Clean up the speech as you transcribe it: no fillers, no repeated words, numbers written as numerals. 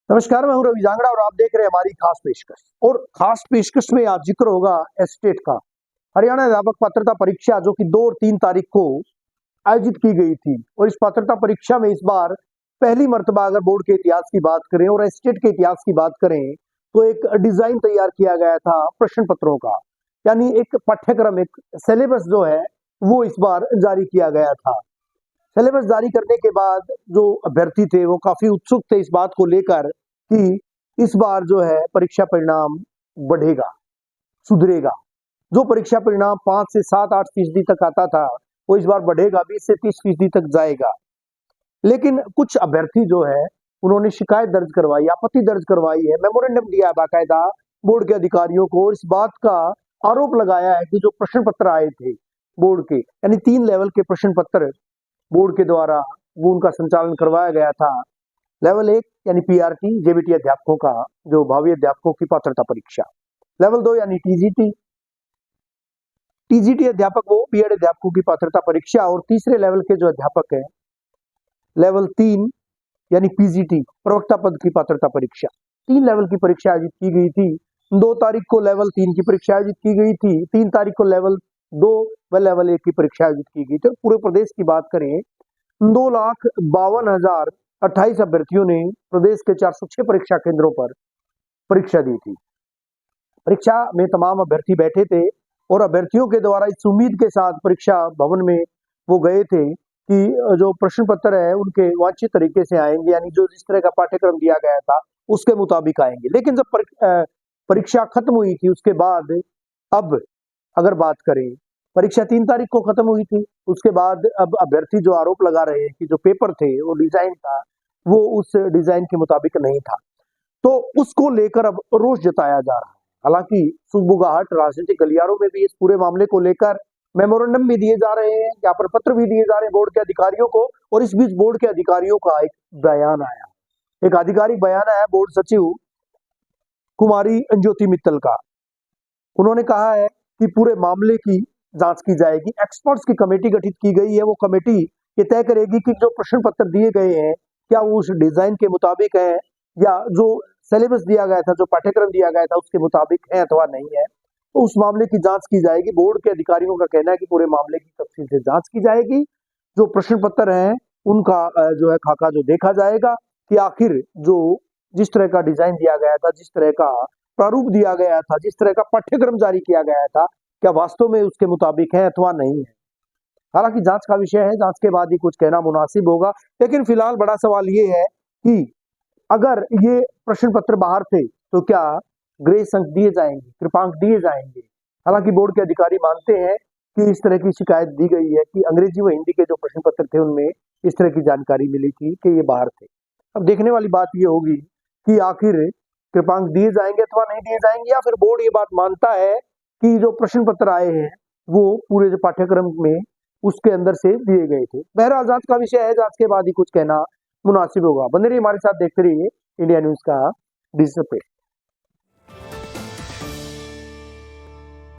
नमस्कार, मैं हूं रवि जांगड़ा और आप देख रहे हैं हमारी खास पेशकश। और खास पेशकश में आज जिक्र होगा एस्टेट का। हरियाणा अध्यापक पात्रता परीक्षा जो कि 2 और 3 तारीख को आयोजित की गई थी, और इस पात्रता परीक्षा में इस बार पहली मर्तबा अगर बोर्ड के इतिहास की बात करें और एस्टेट के इतिहास की बात करें तो एक डिजाइन तैयार किया गया था प्रश्न पत्रों का, यानी एक पाठ्यक्रम, एक सिलेबस जो है वो इस बार जारी किया गया था। सिलेबस जारी करने के बाद जो अभ्यर्थी थे वो काफी उत्सुक थे इस बात को लेकर कि इस बार जो है परीक्षा परिणाम बढ़ेगा, सुधरेगा। जो परीक्षा परिणाम 5 से 7-8% तक आता था वो इस बार बढ़ेगा, 20 से 30% तक जाएगा। लेकिन कुछ अभ्यर्थी जो है उन्होंने शिकायत दर्ज करवाई, आपत्ति दर्ज करवाई है, मेमोरेंडम दिया है बाकायदा बोर्ड के अधिकारियों को, और इस बात का आरोप लगाया है कि जो प्रश्न पत्र आए थे बोर्ड के, यानी 3 लेवल के प्रश्न पत्र बोर्ड के द्वारा वो उनका संचालन करवाया गया था। लेवल 1 यानी पीआरटी जेबीटी अध्यापकों का, जो भावी अध्यापकों की पात्रता परीक्षा। लेवल 2 यानी टीजीटी अध्यापक वो बीएड अध्यापकों की पात्रता परीक्षा। और तीसरे लेवल के जो अध्यापक हैं, लेवल 3 यानी पीजीटी प्रवक्ता पद की पात्रता परीक्षा। 3 लेवल की परीक्षा आयोजित की गई थी। 2 तारीख को लेवल 3 की परीक्षा आयोजित की गई थी, 3 तारीख को लेवल 2 व लेवल 1 की परीक्षा आयोजित की गई थी। पूरे प्रदेश की बात करें 2,52,028 अभ्यर्थियों ने प्रदेश के 406 परीक्षा केंद्रों पर परीक्षा दी थी। परीक्षा में तमाम अभ्यर्थी बैठे थे और अभ्यर्थियों के द्वारा इस उम्मीद के साथ परीक्षा भवन में वो गए थे कि जो प्रश्न पत्र है उनके वांछित तरीके से आएंगे, यानी जो जिस तरह का पाठ्यक्रम दिया गया था उसके मुताबिक आएंगे। लेकिन जब परीक्षा खत्म हुई थी उसके बाद, अब अगर बात करें, परीक्षा 3 तारीख को खत्म हुई थी, उसके बाद अब अभ्यर्थी जो आरोप लगा रहे हैं कि जो पेपर थे वो डिजाइन था वो उस डिजाइन के मुताबिक नहीं था, तो उसको लेकर अब रोष जताया जा रहा है। हालांकि सुगबुगाहट राजनीतिक गलियारों में भी इस पूरे मामले को लेकर मेमोरेंडम भी दिए जा रहे हैं, ज्ञापन पत्र भी दिए जा रहे हैं बोर्ड के अधिकारियों को। और इस बीच बोर्ड के अधिकारियों का एक बयान आया, एक आधिकारिक बयान आया बोर्ड सचिव कुमारी ज्योति मित्तल का। उन्होंने कहा है कि पूरे मामले की जांच की जाएगी, एक्सपर्ट्स की कमेटी गठित की गई है। वो कमेटी ये तय करेगी कि जो प्रश्न पत्र दिए गए हैं क्या वो उस डिजाइन के मुताबिक है, या जो सिलेबस दिया गया था, जो पाठ्यक्रम दिया गया था उसके मुताबिक है अथवा नहीं है। तो उस मामले की जांच की जाएगी। बोर्ड के अधिकारियों का कहना है कि पूरे मामले की तफसील से जांच की जाएगी। जो प्रश्न पत्र है उनका जो है खाका जो देखा जाएगा कि आखिर जो जिस तरह का डिजाइन दिया गया था, जिस तरह का प्रारूप दिया गया था, जिस तरह का पाठ्यक्रम जारी किया गया था, क्या वास्तव में उसके मुताबिक है अथवा नहीं है। हालांकि जांच का विषय है, जांच के बाद ही कुछ कहना मुनासिब होगा। लेकिन फिलहाल बड़ा सवाल ये है कि अगर ये प्रश्न पत्र बाहर थे तो क्या ग्रेस अंक दिए जाएंगे, कृपांक दिए जाएंगे। हालांकि बोर्ड के अधिकारी मानते हैं कि इस तरह की शिकायत दी गई है कि अंग्रेजी व हिंदी के जो प्रश्न पत्र थे उनमें इस तरह की जानकारी मिली थी कि ये बाहर थे। अब देखने वाली बात ये होगी कि आखिर कृपांक दिए जाएंगे अथवा नहीं दिए जाएंगे, या फिर बोर्ड ये बात मानता है कि जो प्रश्न पत्र आए हैं वो पूरे जो पाठ्यक्रम में उसके अंदर से दिए गए थे। बहरहाल जांच का विषय है, जांच के बाद ही कुछ कहना मुनासिब होगा। बने रहिए हमारे साथ, देखते रहिए इंडिया न्यूज का डिजिटल पे।